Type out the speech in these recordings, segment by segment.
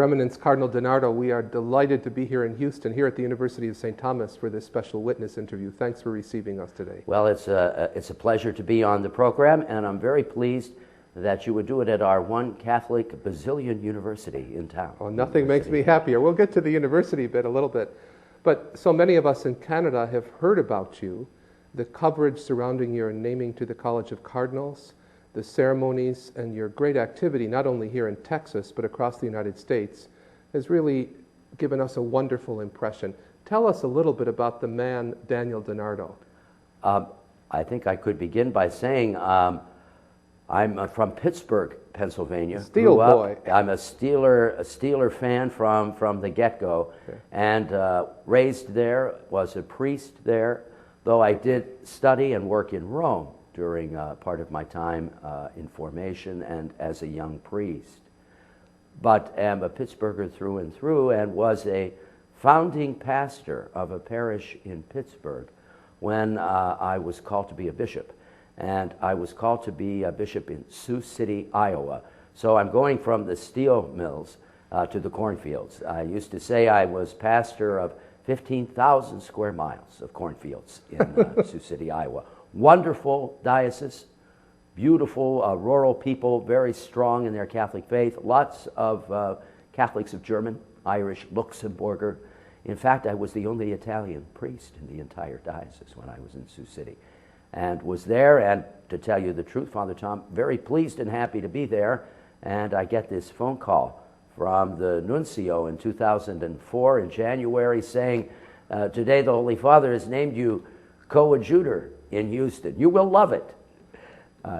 Your Eminence, Cardinal DiNardo, we are delighted to be here in Houston, here at the University of St. Thomas for this special witness interview. Thanks for receiving us today. Well, it's a pleasure to be on the program, and I'm very pleased that you would do it at our one Catholic Basilian University in town. Oh, nothing makes me happier. We'll get to the university bit a little bit. But so many of us in Canada have heard about you, the coverage surrounding your naming to the College of Cardinals, the ceremonies, and your great activity, not only here in Texas, but across the United States, has really given us a wonderful impression. Tell us a little bit about the man, Daniel DiNardo. I think I could begin by saying I'm from Pittsburgh, Pennsylvania. Steel boy. I'm a Steeler fan from the get-go, okay. And raised there, was a priest there, though I did study and work in Rome during part of my time in formation and as a young priest. But am a Pittsburgher through and through, and was a founding pastor of a parish in Pittsburgh when I was called to be a bishop. And I was called to be a bishop in Sioux City, Iowa. So I'm going from the steel mills to the cornfields. I used to say I was pastor of 15,000 square miles of cornfields in Sioux City, Iowa. Wonderful diocese, beautiful rural people, very strong in their Catholic faith, lots of Catholics of German, Irish, Luxembourger. In fact, I was the only Italian priest in the entire diocese when I was in Sioux City, and was there, and to tell you the truth, Father Tom, very pleased and happy to be there. And I get this phone call from the nuncio in 2004 in January saying, today the Holy Father has named you coadjutor in Houston. You will love it.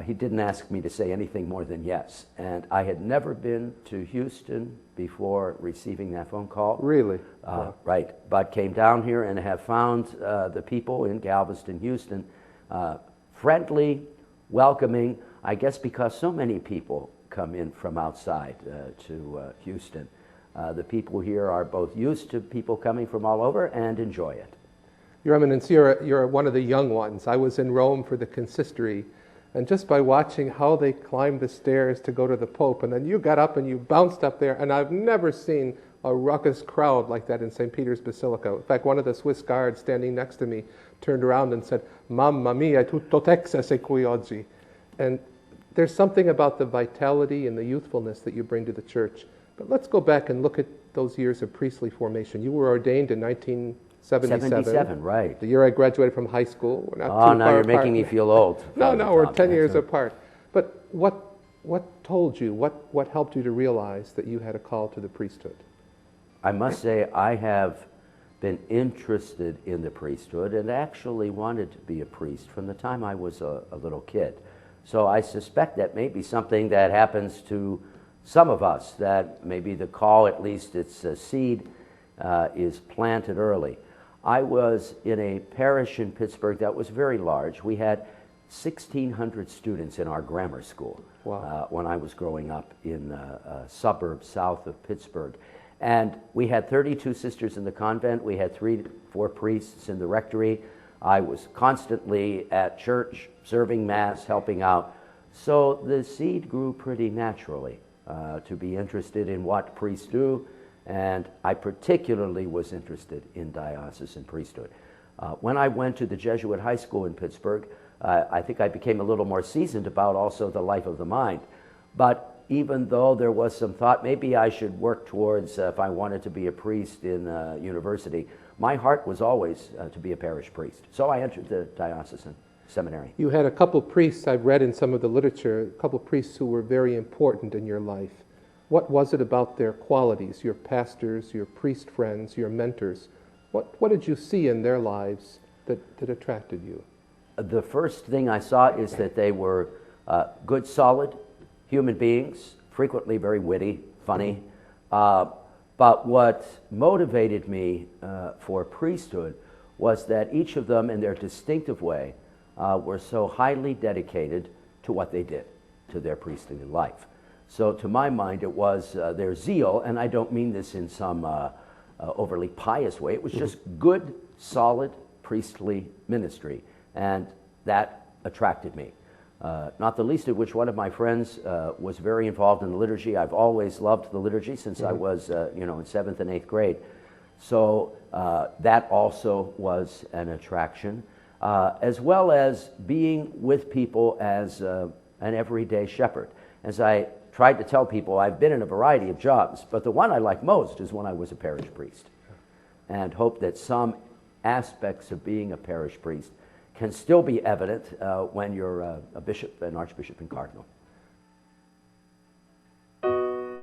He didn't ask me to say anything more than yes. And I had never been to Houston before receiving that phone call. Really? Right. But came down here and have found the people in Galveston, Houston, friendly, welcoming, I guess because so many people come in from outside to Houston. The people here are both used to people coming from all over and enjoy it. Your Eminence, you're one of the young ones. I was in Rome for the consistory, and just by watching how they climbed the stairs to go to the Pope, and then you got up and you bounced up there, and I've never seen a ruckus crowd like that in St. Peter's Basilica. In fact, one of the Swiss guards standing next to me turned around and said, "Mamma mia, tutto Texas è qui oggi." And there's something about the vitality and the youthfulness that you bring to the church. But let's go back and look at those years of priestly formation. You were ordained in 1977, right. The year I graduated from high school. We're not too now far you're apart. making me feel old. No, we're 10 years apart. But what told you, what helped you to realize that you had a call to the priesthood? I must say I have been interested in the priesthood and actually wanted to be a priest from the time I was a little kid. So I suspect that may be something that happens to some of us, that maybe the call, at least its seed, is planted early. I was in a parish in Pittsburgh that was very large. We had 1,600 students in our grammar school. Wow. When I was growing up in a suburb south of Pittsburgh. And we had 32 sisters in the convent. We had 3 to 4 priests in the rectory. I was constantly at church, serving Mass, helping out. So the seed grew pretty naturally to be interested in what priests do. And I particularly was interested in diocesan priesthood. When I went to the Jesuit high school in Pittsburgh, I think I became a little more seasoned about also the life of the mind. But even though there was some thought, maybe I should work towards, if I wanted to be a priest in university, my heart was always to be a parish priest. So I entered the diocesan seminary. You had a couple priests, I've read in some of the literature, a couple priests who were very important in your life. What was it about their qualities, your pastors, your priest friends, your mentors? What did you see in their lives that attracted you? The first thing I saw is that they were good, solid human beings, frequently very witty, funny. But what motivated me for priesthood was that each of them, in their distinctive way, were so highly dedicated to what they did, to their priestly life. So to my mind, it was their zeal, and I don't mean this in some overly pious way. It was just good, solid priestly ministry, and that attracted me. not the least of which one of my friends was very involved in the liturgy. I've always loved the liturgy since I was, in 7th and 8th grade. So that also was an attraction, as well as being with people as an everyday shepherd. As I tried to tell people, I've been in a variety of jobs, but the one I like most is when I was a parish priest, and hope that some aspects of being a parish priest can still be evident when you're a bishop, an archbishop, and cardinal.